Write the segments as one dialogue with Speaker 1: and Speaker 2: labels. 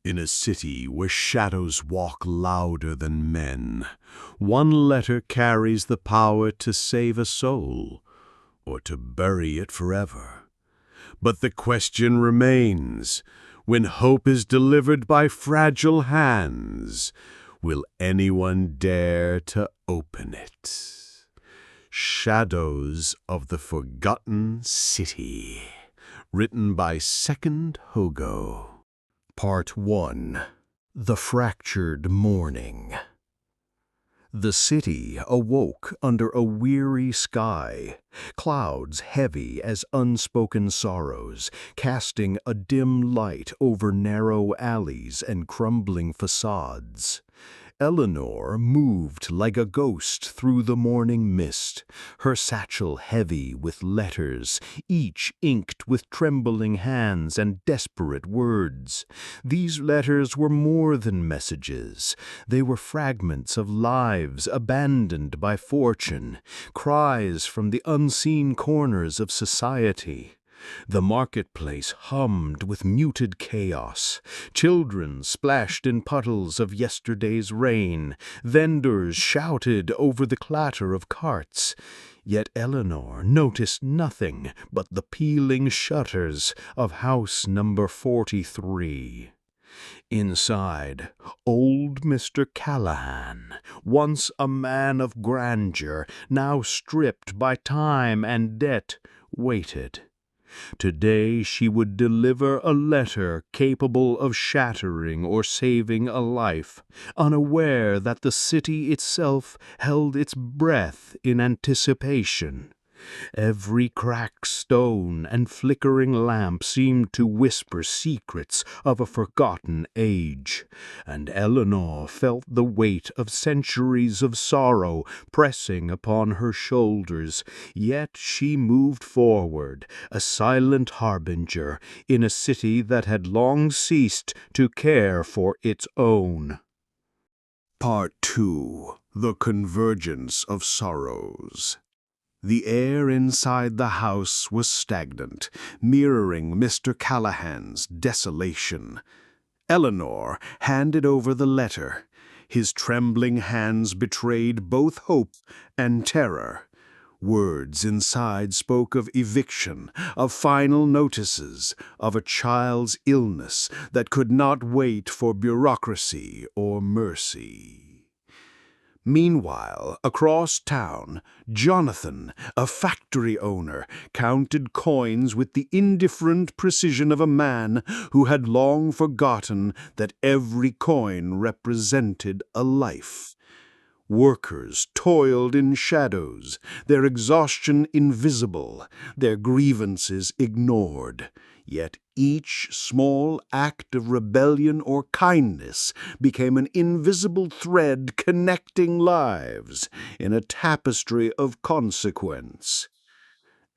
Speaker 1: In a city where shadows walk louder than men, one letter carries the power to save a soul or to bury it forever. But the question remains, when hope is delivered by fragile hands, will anyone dare to open it? Shadows of the Forgotten City, written by Second Hogo. Part 1. The Fractured Morning. The city awoke under a weary sky, clouds heavy as unspoken sorrows, casting a dim light over narrow alleys and crumbling facades. Eleanor moved like a ghost through the morning mist, her satchel heavy with letters, each inked with trembling hands and desperate words. These letters were more than messages. They were fragments of lives abandoned by fortune, cries from the unseen corners of society. The marketplace hummed with muted chaos. Children splashed in puddles of yesterday's rain. Vendors shouted over the clatter of carts. Yet Eleanor noticed nothing but the peeling shutters of house number 43. Inside, old Mr. Callahan, once a man of grandeur, now stripped by time and debt, waited. Today she would deliver a letter capable of shattering or saving a life, unaware that the city itself held its breath in anticipation. Every cracked stone and flickering lamp seemed to whisper secrets of a forgotten age, and Eleanor felt the weight of centuries of sorrow pressing upon her shoulders. Yet she moved forward, a silent harbinger, in a city that had long ceased to care for its own. Part 2. The Convergence of Sorrows. The air inside the house was stagnant, mirroring Mr. Callahan's desolation. Eleanor handed over the letter. His trembling hands betrayed both hope and terror. Words inside spoke of eviction, of final notices, of a child's illness that could not wait for bureaucracy or mercy. Meanwhile, across town, Jonathan, a factory owner, counted coins with the indifferent precision of a man who had long forgotten that every coin represented a life. Workers toiled in shadows, their exhaustion invisible, their grievances ignored. Yet each small act of rebellion or kindness became an invisible thread connecting lives in a tapestry of consequence.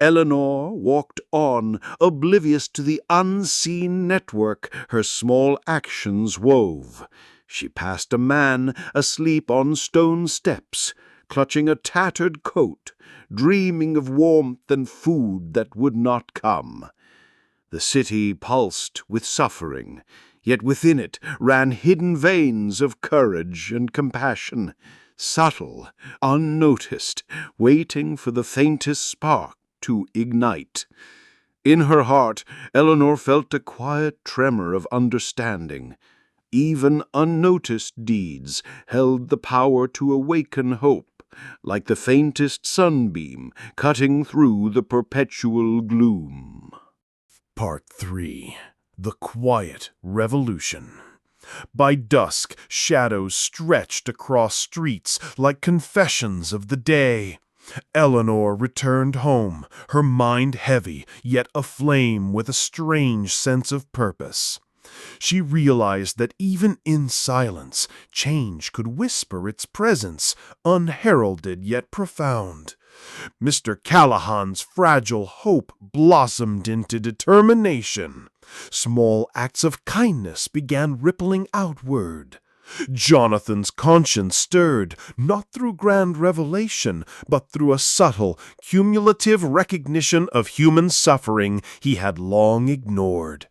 Speaker 1: Eleanor walked on, oblivious to the unseen network her small actions wove. She passed a man asleep on stone steps, clutching a tattered coat, dreaming of warmth and food that would not come. The city pulsed with suffering, yet within it ran hidden veins of courage and compassion, subtle, unnoticed, waiting for the faintest spark to ignite. In her heart, Eleanor felt a quiet tremor of understanding. Even unnoticed deeds held the power to awaken hope, like the faintest sunbeam cutting through the perpetual gloom. Part 3. The Quiet Revolution. By dusk, shadows stretched across streets like confessions of the day. Eleanor returned home, her mind heavy, yet aflame with a strange sense of purpose. She realized that even in silence, change could whisper its presence, unheralded yet profound. Mr. Callahan's fragile hope blossomed into determination. Small acts of kindness began rippling outward. Jonathan's conscience stirred, not through grand revelation, but through a subtle, cumulative recognition of human suffering he had long ignored.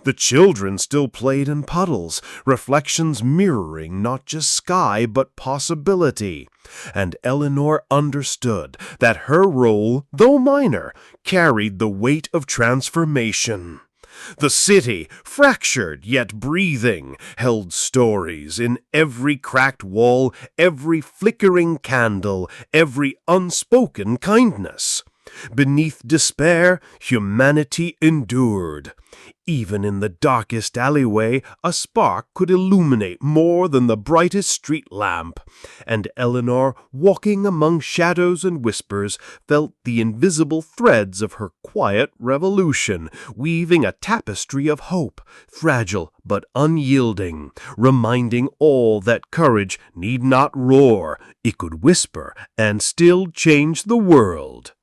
Speaker 1: The children still played in puddles, reflections mirroring not just sky but possibility. And Eleanor understood that her role, though minor, carried the weight of transformation. The city, fractured yet breathing, held stories in every cracked wall, every flickering candle, every unspoken kindness. Beneath despair, humanity endured. Even in the darkest alleyway, a spark could illuminate more than the brightest street lamp. And Eleanor, walking among shadows and whispers, felt the invisible threads of her quiet revolution, weaving a tapestry of hope, fragile but unyielding, reminding all that courage need not roar, it could whisper and still change the world.